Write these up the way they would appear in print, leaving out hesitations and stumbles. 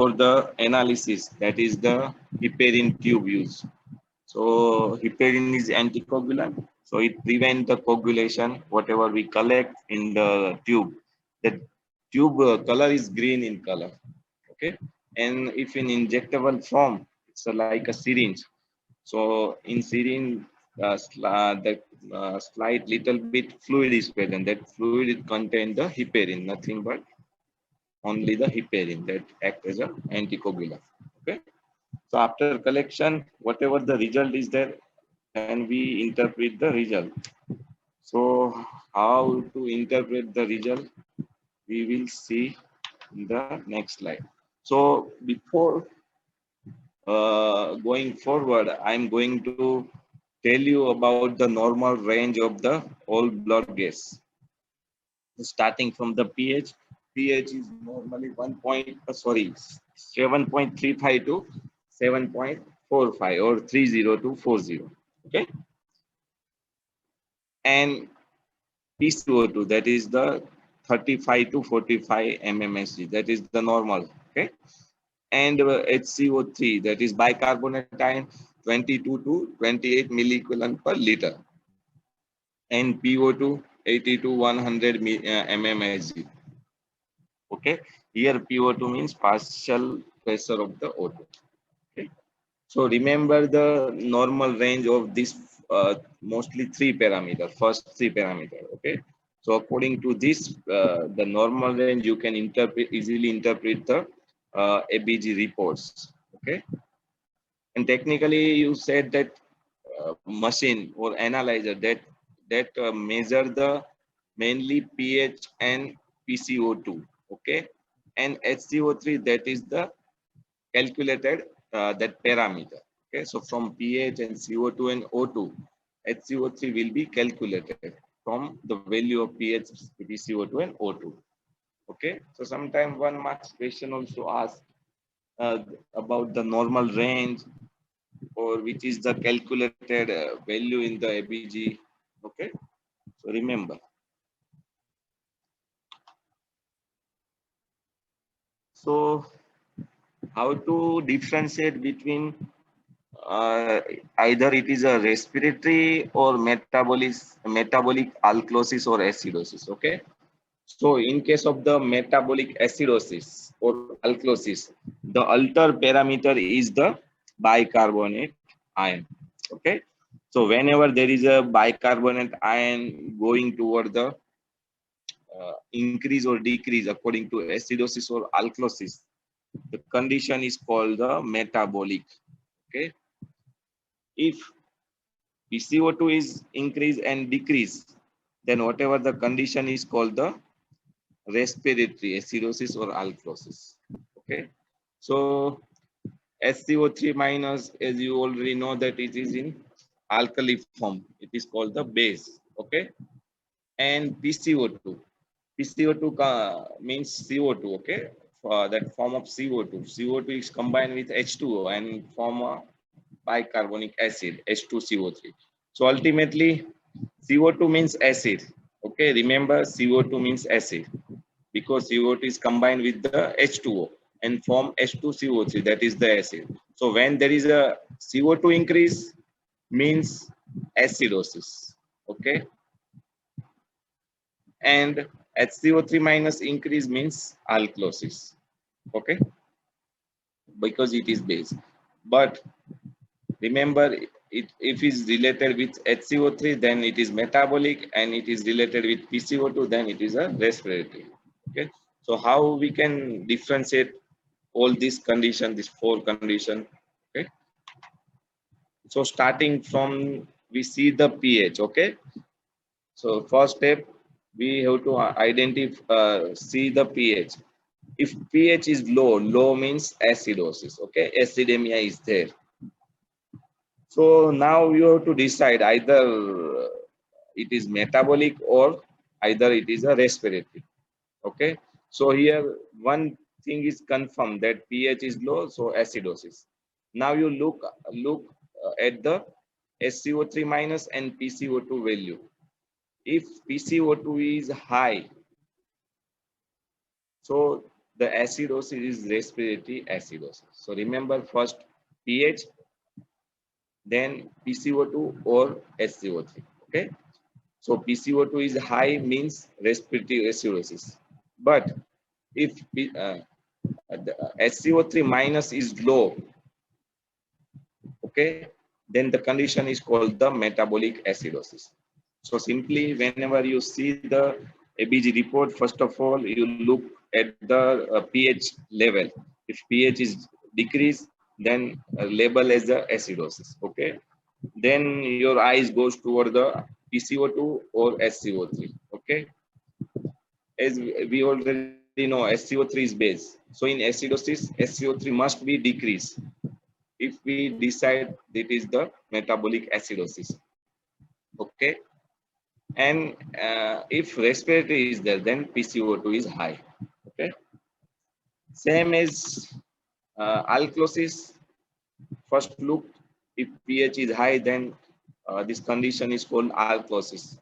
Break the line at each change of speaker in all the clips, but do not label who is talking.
for the analysis, that is the heparin tube use. So heparin is anticoagulant, so it prevents the coagulation, whatever we collect in the tube. The tube color is green in color, okay? And if in injectable form, it's like a syringe. So in syringe, the slight little bit fluid is present. That fluid contains the heparin, nothing but only the heparin that act as a anticoagulant. Okay. So after collection, whatever the result is there, and we interpret the result. So how to interpret the result, we will see in the next slide. So before going forward, I'm going to tell you about the normal range of the all blood gas. Starting from the pH, pH is normally 7.35 to 7.45 or 30 to 40. Okay, and PCO2, that is the 35 to 45 mmSg, that is the normal. Okay, and HCO3, that is bicarbonate ion, 22 to 28 milliequivalent per liter, and PO2, 80 to 100 mmSg. Okay, here PO2 means partial pressure of the O2. Okay, so remember the normal range of this mostly three parameter, first three parameter. Okay, so according to this, the normal range you can easily interpret the ABG reports. Okay, and technically you said that machine or analyzer that measure the mainly pH and PCO2. Okay, and HCO3, that is the calculated that parameter. Okay, so from pH and CO2 and O2, HCO3 will be calculated from the value of pH, PCO2 and O2. Okay, so sometimes one marks question also asks about the normal range, or which is the calculated value in the ABG. Okay, so remember. So how to differentiate between either it is a respiratory or metabolic alkalosis or acidosis. Okay, so in case of the metabolic acidosis or alkalosis, the alter parameter is the bicarbonate ion. Okay, so whenever there is a bicarbonate ion going toward the increase or decrease according to acidosis or alkalosis, the condition is called the metabolic. Okay, if PCO2 is increase and decrease, then whatever the condition is called the respiratory acidosis or alkalosis. Okay, so SCO3 minus, as you already know that it is in alkali form, it is called the base. Okay, and PCO2, PCO2 means CO2. Okay, for that form of CO2, CO2 is combined with H2O and form a bicarbonic acid, H2CO3. So ultimately CO2 means acid. Okay, remember CO2 means acid because CO2 is combined with the H2O and form H2CO3, that is the acid. So when there is a CO2 increase, means acidosis. Okay, and HCO3 minus increase means alkalosis. Okay, because it is base. But remember, if is related with HCO3, then it is metabolic, and it is related with PCO2, then it is a respiratory. Okay, so how we can differentiate all these conditions, these four conditions? Okay, so starting from, we see the pH. Okay, so first step, we have to identify, see the pH. If pH is low, low means acidosis. Okay, acidemia is there. So now you have to decide either it is metabolic or either it is a respiratory. Okay, so here one thing is confirmed that pH is low, so acidosis. Now you look at the SCO3 minus and PCO2 value. If PCO2 is high, so the acidosis is respiratory acidosis. So remember first pH, then PCO2 or SCO3. Okay. So PCO2 is high means respiratory acidosis. But if the SCO3 minus is low, okay, then the condition is called the metabolic acidosis. So simply whenever you see the ABG report, first of all, you look at the pH level. If pH is decreased, then label as the acidosis, okay. Then your eyes goes toward the PCO2 or SCO3, okay. As we already know, SCO3 is base. So in acidosis, SCO3 must be decreased if we decide that is the metabolic acidosis, okay. And if respiratory is there, then PCO2 is high, okay. Same as alkalosis. First look, if pH is high, then this condition is called alkalosis.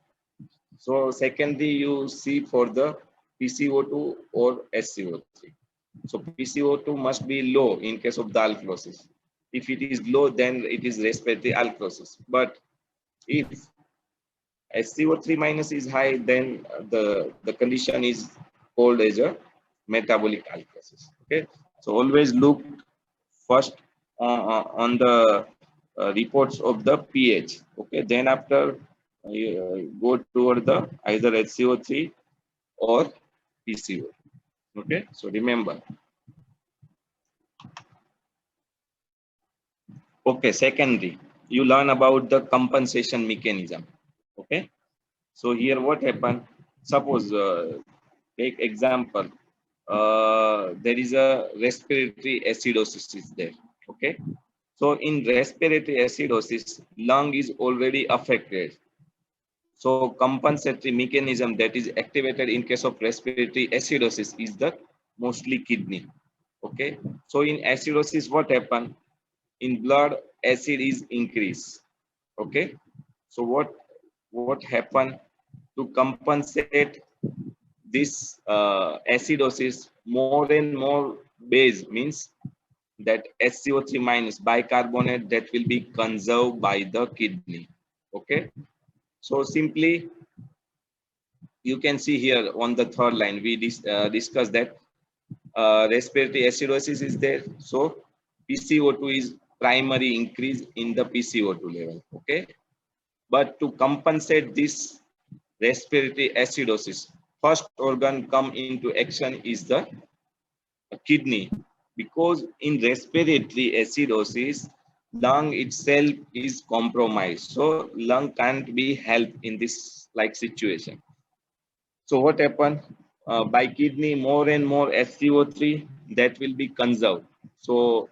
So secondly, you see for the PCO2 or SCO3. So PCO2 must be low in case of the alkalosis. If it is low, then it is respiratory alkalosis. But if SCO3 minus is high, then the condition is called as a metabolic alkalosis. Okay. So always look first on the reports of the pH. Okay. Then after go toward the either SCO3 or PCO. Okay. So remember. Okay. Secondly, you learn about the compensation mechanism. Okay. So here what happened? Suppose take example. There is a respiratory acidosis is there. Okay. So in respiratory acidosis, lung is already affected. So compensatory mechanism that is activated in case of respiratory acidosis is the mostly kidney. Okay. So in acidosis, what happened? In blood, acid is increased. Okay. So what happened to compensate this acidosis? More and more base means that SCO3 minus bicarbonate that will be conserved by the kidney. Okay. So simply you can see here on the third line we discussed that respiratory acidosis is there. So PCO2 is primary increase in the PCO2 level. Okay. But to compensate this respiratory acidosis, first organ come into action is the kidney, because in respiratory acidosis, lung itself is compromised. So lung can't be helped in this like situation. So what happened? By kidney, more and more SCO3 that will be conserved. So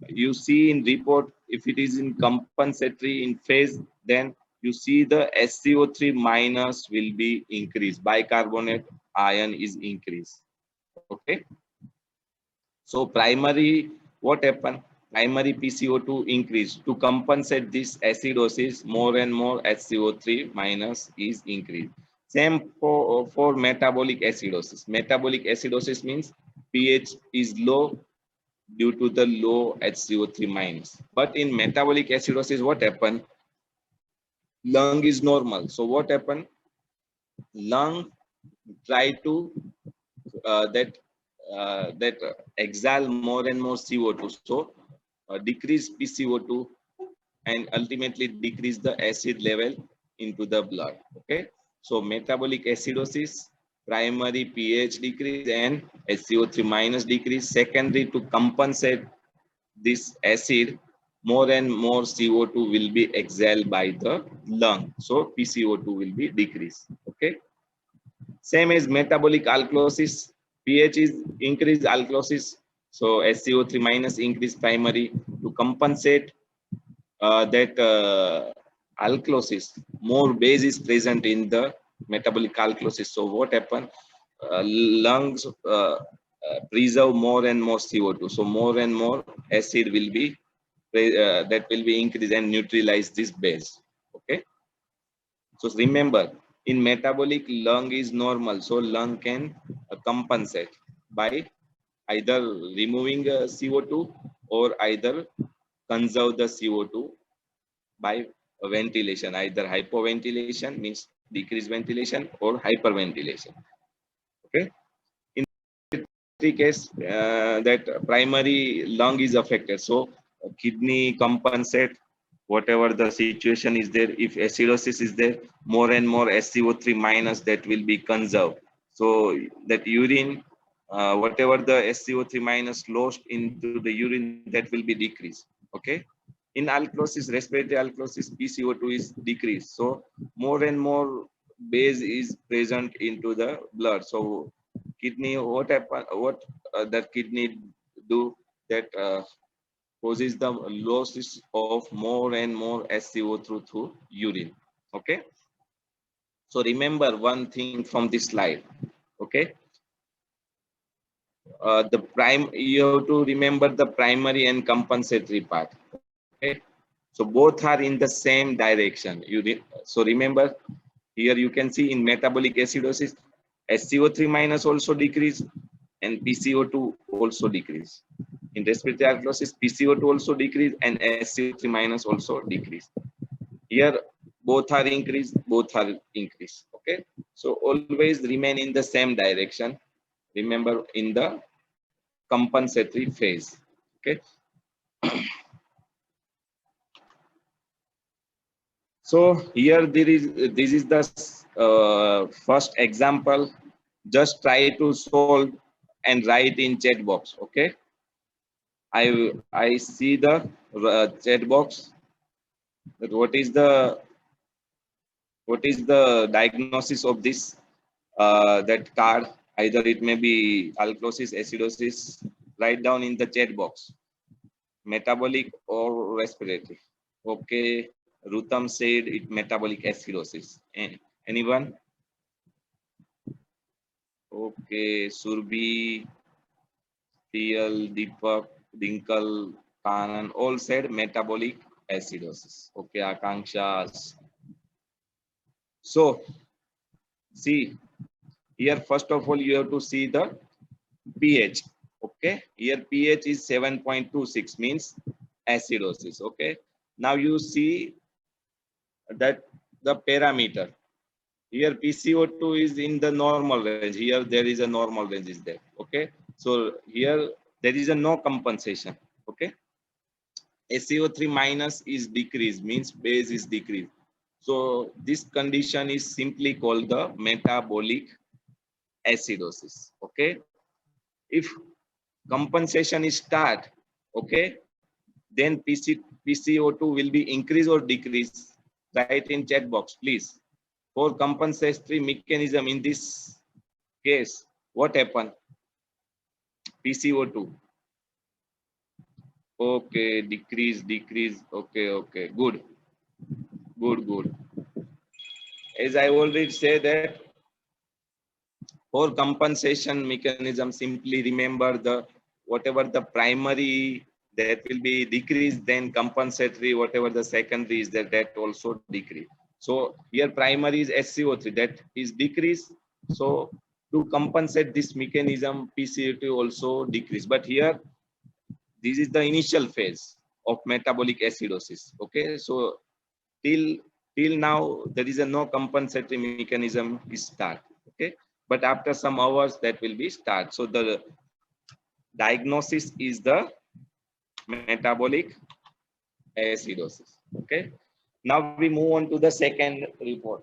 you see in report, if it is in compensatory in phase, then you see the SCO3 minus will be increased. Bicarbonate ion is increased. Okay. So primary, what happened? Primary PCO2 increase. To compensate this acidosis, more and more SCO3 minus is increased. Same for metabolic acidosis. Metabolic acidosis means pH is low due to the low HCO3 minus. But in metabolic acidosis, what happened? Lung is normal. So what happened? Lung try to that exhale more and more CO2. So decrease PCO2 and ultimately decrease the acid level into the blood. Okay. So metabolic acidosis, primary pH decrease and SCO3 minus decrease. Secondary, to compensate this acid, more and more CO2 will be exhaled by the lung. So PCO2 will be decreased. Okay. Same as metabolic alkalosis, pH is increased alkalosis. So SCO3 minus increase primary to compensate that alkalosis. More base is present in the metabolic alkalosis. So what happens? Lungs preserve more and more CO2. So more and more acid will be that will be increased and neutralize this base. Okay. So remember, in metabolic, lung is normal, so lung can compensate by either removing CO2 or either conserve the CO2 by ventilation, either hypoventilation means decreased ventilation or hyperventilation. Okay. In the case that primary lung is affected, so kidney compensate whatever the situation is there. If acidosis is there, more and more SCO3 minus that will be conserved. So that urine, whatever the SCO3 minus lost into the urine, that will be decreased. Okay. In alkalosis, respiratory alkalosis, PCO2 is decreased. So more and more base is present into the blood. So kidney, what happen? What that kidney do? That causes the losses of more and more SCO through urine. Okay. So remember one thing from this slide. Okay. The prime, you have to remember the primary and compensatory part. Okay. So both are in the same direction. So remember here you can see in metabolic acidosis, SCO3 minus also decrease and PCO2 also decrease. In respiratory alkalosis, PCO2 also decrease and SCO3 minus also decrease. Here both are increased, both are increased. Okay. So always remain in the same direction. Remember in the compensatory phase. Okay. So here this is the first example. Just try to solve and write in chat box. Okay. I see the chat box. That what is the diagnosis of this that card? Either it may be alkalosis, acidosis. Write down in the chat box. Metabolic or respiratory. Okay. Rutam said it metabolic acidosis. Anyone? Okay. Surbi, TL, Deepak, Dinkle, Kanan all said metabolic acidosis. Okay. Akanksha. So see here, first of all, you have to see the pH. Okay. Here pH is 7.26 means acidosis. Okay. Now you see that the parameter. Here PCO2 is in the normal range. Here there is a normal range is there. Okay. So here there is a no compensation. Okay. SCO3 minus is decreased means base is decreased. So this condition is simply called the metabolic acidosis. Okay. If compensation is start, okay, then PCO2 will be increase or decrease. Write in chat box, please. For compensatory mechanism in this case, what happened? PCO2. Okay, decrease. Okay, good. As I already said that for compensation mechanism, simply remember the whatever the primary that will be decreased, then compensatory, whatever the secondary is that also decrease. So here primary is SCO3 that is decreased. So to compensate this mechanism, PCO2 also decrease. But here this is the initial phase of metabolic acidosis. Okay, so till now there is a no compensatory mechanism is start. Okay, but after some hours that will be start. So the diagnosis is the metabolic acidosis. Okay, now we move on to the second report.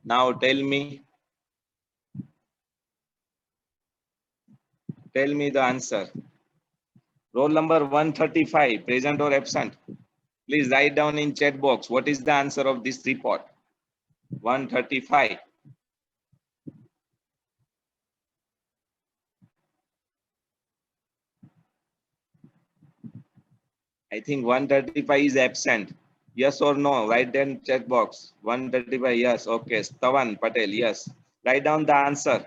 Now tell me the answer. Roll number 135, present or absent? Please write down in chat box what is the answer of this report. 135. I think 135 is absent. Yes or no? Write down chat box. 135, yes. Okay. Stavan Patel, yes. Write down the answer.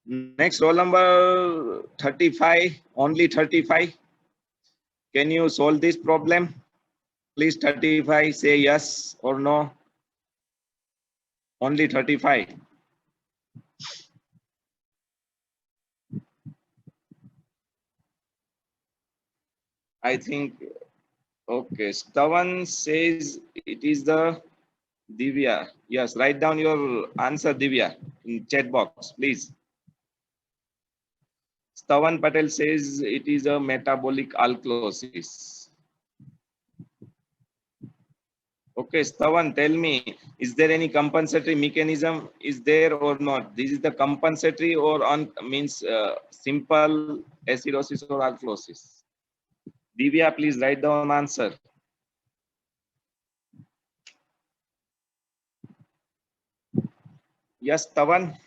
Next, roll number 35, only 35. Can you solve this problem? Please 35, say yes or no. Only 35. I think, okay. Stavan says it is the Divya. Yes, write down your answer, Divya, in chat box, please. Stavan Patel says it is a metabolic alkalosis. Okay, Stavan, tell me, is there any compensatory mechanism? Is there or not? This is the compensatory or on means simple acidosis or alkalosis? Divya, please write down answer. Yes, Tavan.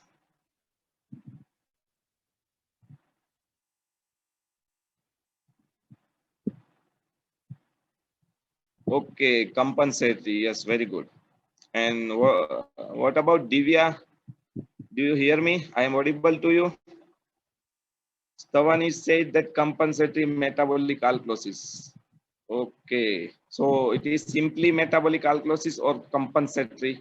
Okay, compensatory. Yes, very good. And what about Divya? Do you hear me? I am audible to you. Stavan is said that compensatory metabolic alkalosis. Okay, so it is simply metabolic alkalosis or compensatory?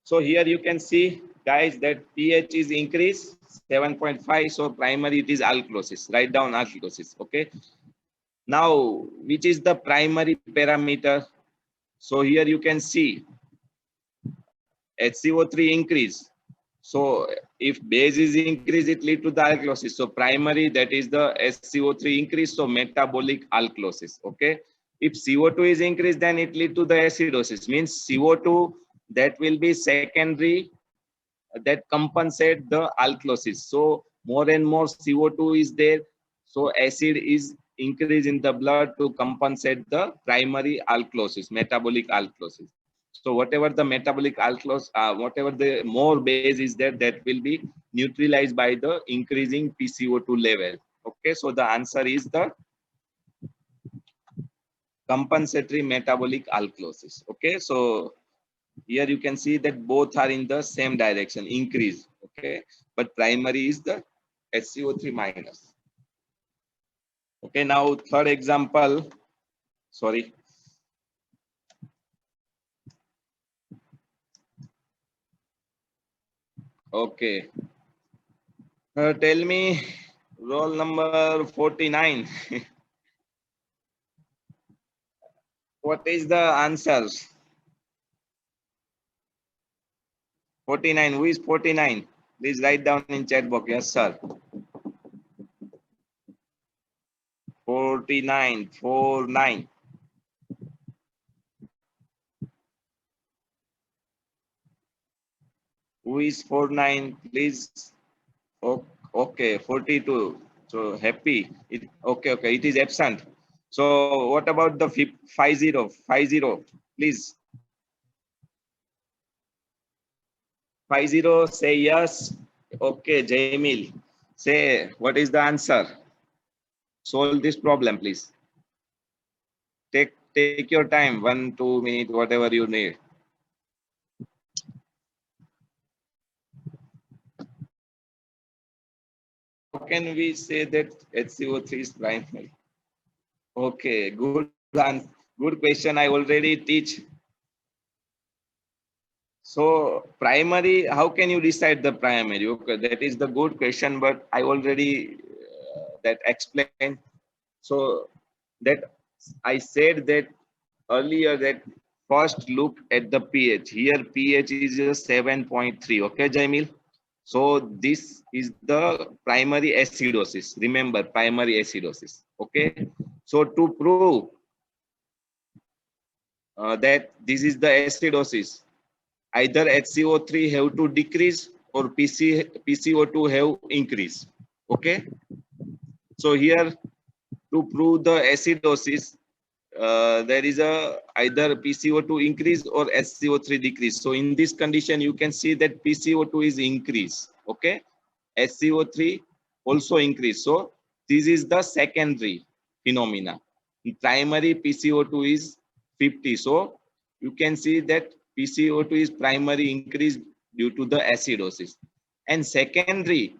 So here you can see, guys, that pH is increased 7.5. So primary it is alkalosis. Write down alkalosis. Okay. Now, which is the primary parameter? So here you can see HCO3 increase. So if base is increased, it lead to the alkalosis. So primary, that is the SCO3 increase. So metabolic alkalosis. Okay. If CO2 is increased, then it lead to the acidosis. Means CO2 that will be secondary that compensate the alkalosis. So more and more CO2 is there. So acid is increased in the blood to compensate the primary alkalosis, metabolic alkalosis. So whatever the metabolic alkalosis, whatever the more base is there, that will be neutralized by the increasing PCO2 level. Okay, so the answer is the compensatory metabolic alkalosis. Okay, so here you can see that both are in the same direction, increase. Okay, but primary is the HCO3 minus. Okay, now third example. Sorry. Okay. Tell me roll number 49. What is the answer? 49. Who is 49? Please write down in chat box. Yes, sir. 49. 49. Who is 49? Please. Okay, 42. So happy. Okay. It is absent. So what about the 50? 50? Please. 50. Say yes. Okay, Jamil. Say what is the answer? Solve this problem, please. Take your time. 1-2 minutes, whatever you need. How can we say that HCO3 is primary? Okay, good question. I already teach. So primary, how can you decide the primary? Okay, that is the good question, but I already that explained. So that I said that earlier that first look at the pH. Here pH is a 7.3. Okay, Jamil. So this is the primary acidosis. Remember, primary acidosis. Okay. So to prove that this is the acidosis, either HCO3 have to decrease or PCO2 have increase. Okay. So here to prove the acidosis, there is a either PCO2 increase or SCO3 decrease. So in this condition, you can see that PCO2 is increase. Okay. SCO3 also increase. So this is the secondary phenomena. In primary PCO2 is 50. So you can see that PCO2 is primary increase due to the acidosis. And secondary,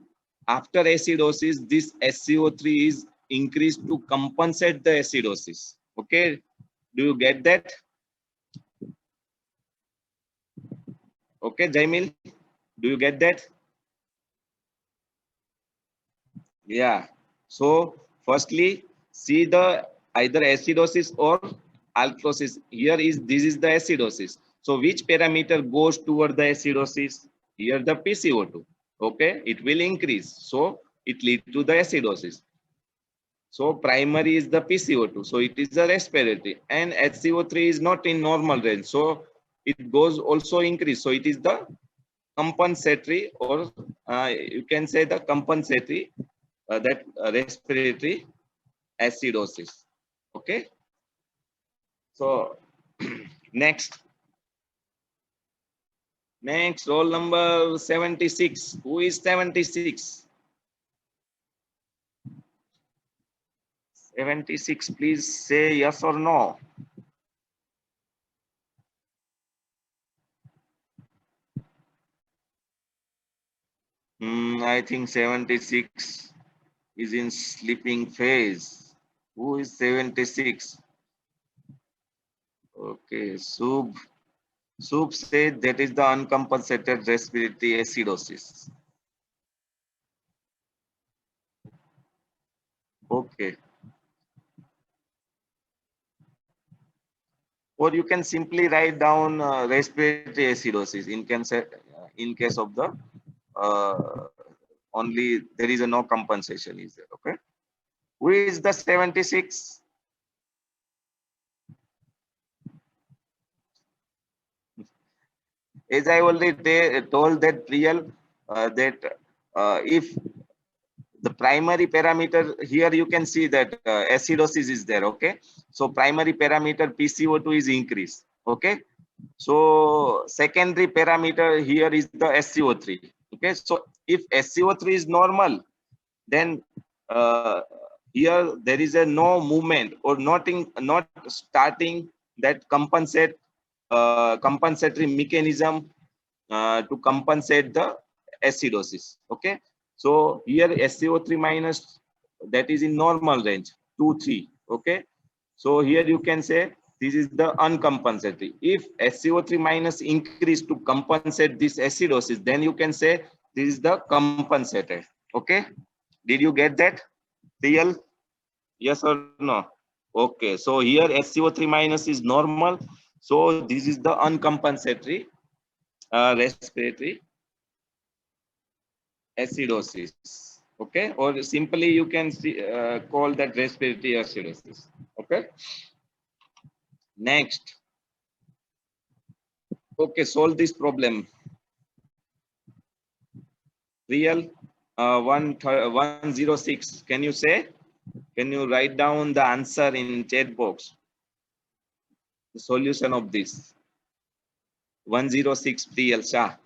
After acidosis, this SCO3 is increased to compensate the acidosis. Okay, do you get that? Okay, Jaimil, do you get that? Yeah. So firstly, see the either acidosis or alkalosis. Here is this is the acidosis. So which parameter goes toward the acidosis? Here the PCO2. Okay, it will increase. So it leads to the acidosis. So primary is the PCO2. So it is the respiratory, and HCO3 is not in normal range. So it goes also increase. So it is the compensatory, or you can say the compensatory that respiratory acidosis. Okay. So next roll number 76. Who is 76? 76, please say yes or no. I think 76 is in sleeping phase. Who is 76? Okay, Sub said that is the uncompensated respiratory acidosis. Okay. Or you can simply write down respiratory acidosis in case of the only there is a no compensation is there. Okay. Who is the 76? As I already told that real that if the primary parameter here you can see that acidosis is there. Okay. So primary parameter PCO2 is increased. Okay. So secondary parameter here is the SCO3. Okay. So if SCO3 is normal, then here there is a no movement or not starting that compensatory mechanism to compensate the acidosis. Okay. So here SCO3 minus, that is in normal range 2 3. Okay. So here you can say this is the uncompensatory. If SCO3 minus increase to compensate this acidosis, then you can say this is the compensated. Okay. Did you get that? Real? Yes or no? Okay. So here SCO3 minus is normal. So this is the uncompensatory respiratory acidosis. Okay. Or simply you can see, call that respiratory acidosis. Okay. Next. Okay. Solve this problem. Real 106. Can you say? Can you write down the answer in chat box? The solution of this 106 PL Shah.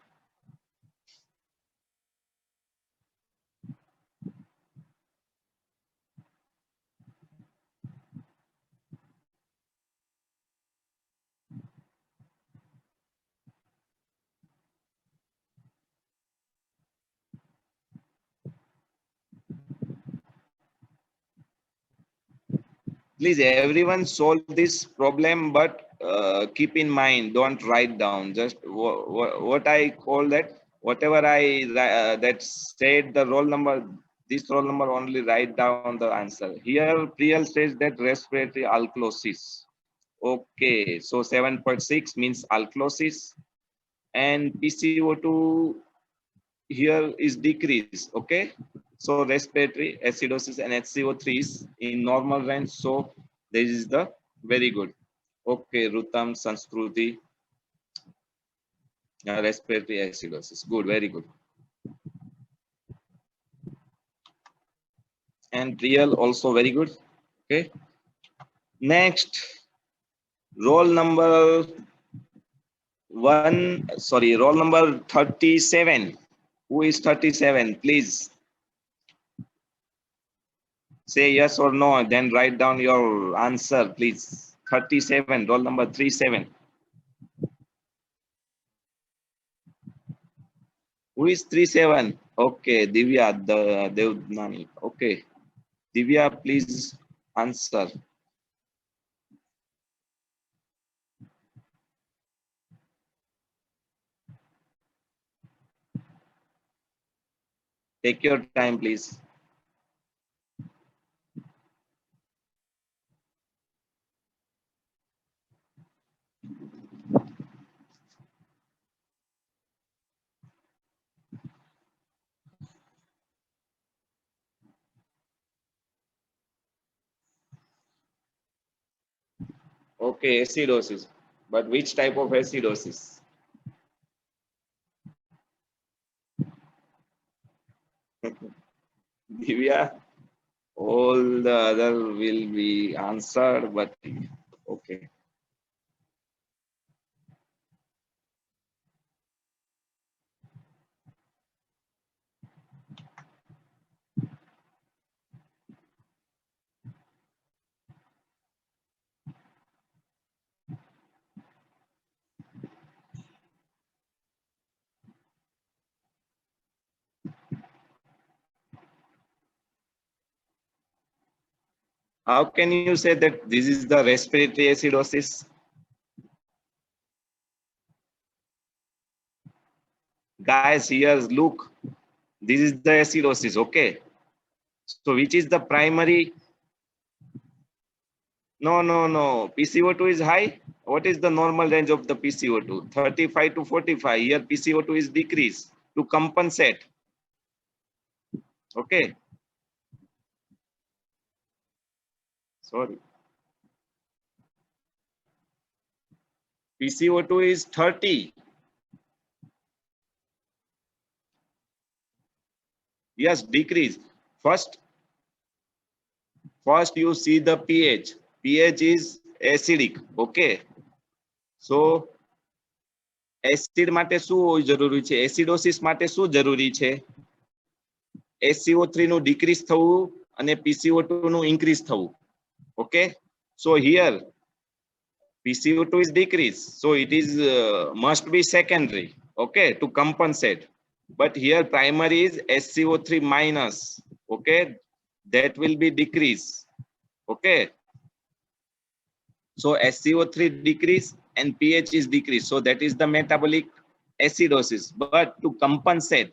Please, everyone solve this problem, but keep in mind, don't write down. Just what I call that, whatever I that said the roll number, this roll number only write down the answer. Here, Priyal says that respiratory alkalosis. Okay, so 7.6 means alkalosis, and PCO2 here is decrease. Okay. So respiratory acidosis and HCO3 is in normal range. So this is the very good. Okay, Rutam, Sanskruti, respiratory acidosis. Good, very good. And real also very good. Okay. Next, roll number roll number 37. Who is 37? Please say yes or no, then write down your answer, please. 37, roll number 37. Who is 37? Okay, Divya, the Devnani. Okay, Divya, please answer. Take your time, please. Okay, acidosis. But which type of acidosis? Divya, all the other will be answered, but okay. How can you say that this is the respiratory acidosis? Guys, here, look, this is the acidosis, okay? So which is the primary? No, no, no. PCO2 is high. What is the normal range of the PCO2? 35 to 45. Here PCO2 is decreased to compensate. Okay. Sorry. PCO2 is 30. Yes, decrease. First, first you see the pH. pH is acidic. Okay. So acid માટે શું જરૂરી છે? Acidosis માટે શું જરૂરી છે? SCO3 નું decrease થવું અને PCO2 નું ઇન્ક્રીઝ થવું. Okay. So here PCO2 is decreased. So it is must be secondary. Okay. To compensate. But here primary is SCO3 minus. Okay. That will be decrease. Okay. So SCO3 decrease and pH is decreased. So that is the metabolic acidosis. But to compensate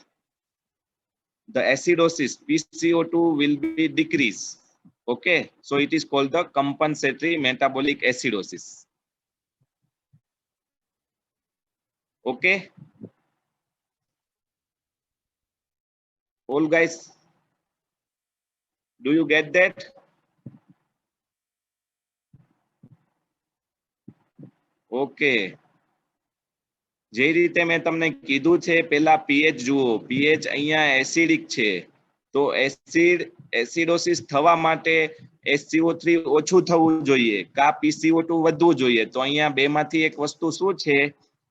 the acidosis, PCO2 will be decreased. Okay. So it is called the compensatory metabolic acidosis. Okay. All guys, do you get that? Okay. જે રીતે મેં તમને કીધું છે પેલા pH જુઓ, pH અહીંયા acidic છે, તો એસિડોસિસ થવા માટે SCO3 ઓછું થવું જોઈએ કા PCO2 વધવું જોઈએ. તો અહીંયા બેમાંથી એક વસ્તુ શું છે?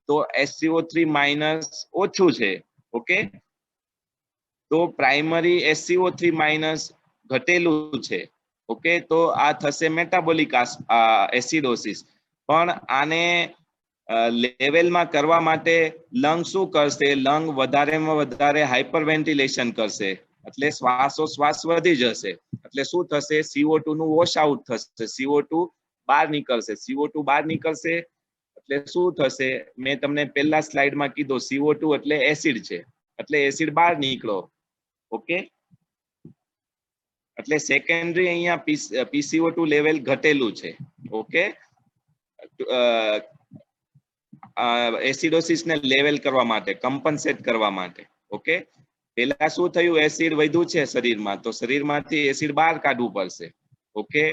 તો SCO3 માઇનસ ઓછું છે. ઓકે. તો પ્રાઇમરી SCO3 માઇનસ ઘટેલું છે. ઓકે. તો આ થશે મેટાબોલિક એસિડોસિસ. પણ આને લેવલમાં કરવા માટે લંગ શું કરશે? લંગ વધારેમાં વધારે હાઇપર વેન્ટિલેશન કરશે, એટલે શ્વાસોશ્વાસ વધી જશે. એટલે શું થશે? CO2 નું વોશ આઉટ થશે. CO2 બહાર નીકળશે. CO2 બહાર નીકળશે એટલે શું થશે? મેં તમને પહેલા સ્લાઇડમાં કીધું CO2 એટલે એસિડ છે, એટલે એસિડ બહાર નીકળો. ઓકે. એટલે સેકન્ડરી અહીંયા PCO2 લેવલ ઘટેલું છે. ઓકે. એસિડોસિસ ને લેવલ કરવા માટે, કમ્પન્સેટ કરવા માટે. ઓકે. પેલા શું થયું? એસિડ વધ્યું છે શરીરમાં, તો શરીરમાંથી એસિડ બહાર કાઢવું પડશે. ઓકે.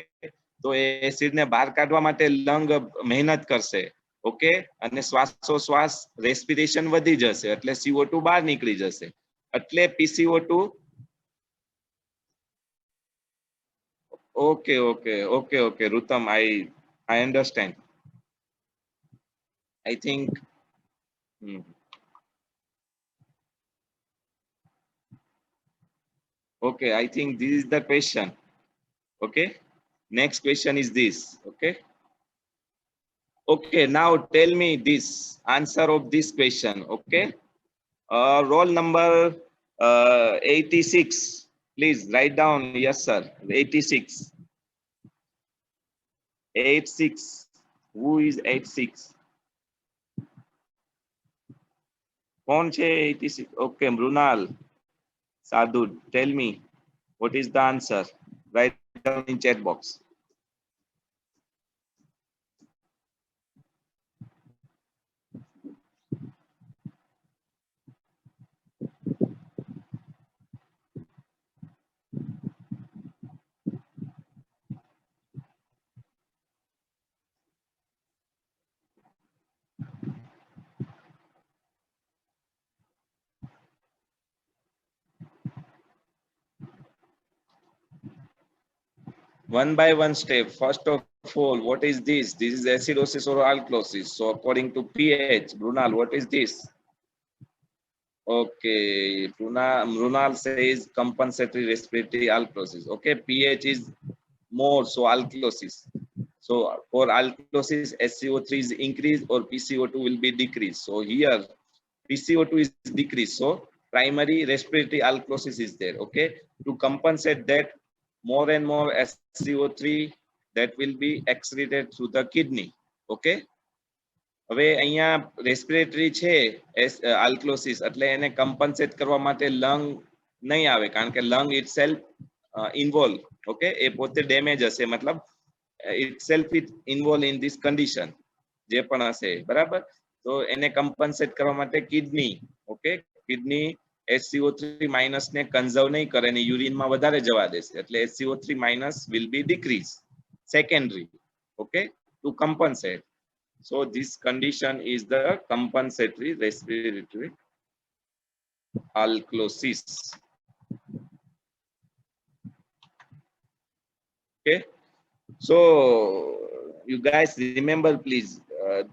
તો એસિડ ને બહાર કાઢવા માટે લંગ મહેનત કરશે. ઓકે. અને શ્વાસોશ્વાસ રેસ્પિરેશન વધી જશે એટલે CO2 બહાર નીકળી જશે. એટલે PCO2. Okay, okay, okay, okay, Rutam, I understand. I think. Okay, I think this is the question. Okay. Next question is this. Okay. Okay, now tell me this answer of this question. Okay. Roll number 86. Please write down. Yes, sir. 86. 86. Who is 86? कौन छे 86? Okay, Brunal. Sadhu, tell me what is the answer. Write down in chat box. One by one step. First of all, what is this? This is acidosis or alkalosis. So according to pH, Brunal, what is this? Okay, Brunal says compensatory respiratory alkalosis. Okay, pH is more, so alkalosis. So for alkalosis, SCO3 is increased or PCO2 will be decreased. So here PCO2 is decreased. So primary respiratory alkalosis is there. Okay, to compensate that, more and more SCO3 that will be excreted through the kidney. Okay. હવે અહીંયા respiratory છે આલ્કલોસિસ એટલે એને compensate કરવા માટે lung નહીં આવે કારણ કે લંગ ઇટસેલ્ફ ઇન્વોલ્વ ઓકે એ પોતે ડેમેજ હશે મતલબ itself it involve in this condition જે પણ હશે બરાબર તો એને કમ્પન્સેટ કરવા માટે kidney okay kidney SCO3 minus ને કન્ઝર્વ નહીં કરે અને યુરિનમાં વધારે જવા દેશે એટલે SCO3 minus will be decrease secondary okay to compensate. So this condition is the compensatory respiratory alkalosis. Okay. So you guys remember, please.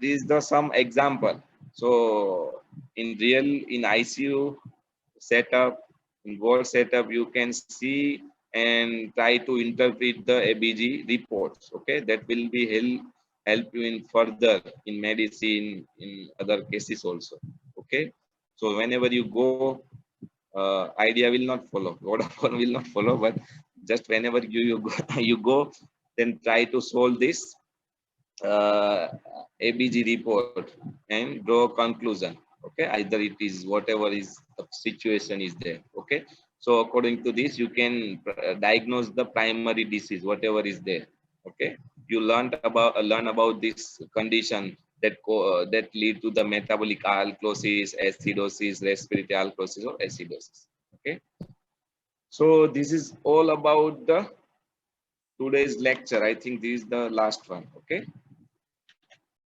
This is the some example. So in real in ICU setup, in ward setup, you can see and try to interpret the ABG reports. Okay, that will be help you in further in medicine in other cases also. Okay, so whenever you go, idea will not follow, Vodafone will not follow, but just whenever you go, you go, then try to solve this ABG report and draw a conclusion. Okay, either it is whatever is the situation is there. Okay, so according to this you can diagnose the primary disease whatever is there. Okay, you learn about this condition that lead to the metabolic alkalosis, acidosis, respiratory alkalosis or acidosis. Okay, so this is all about the today's lecture. I think this is the last one. Okay,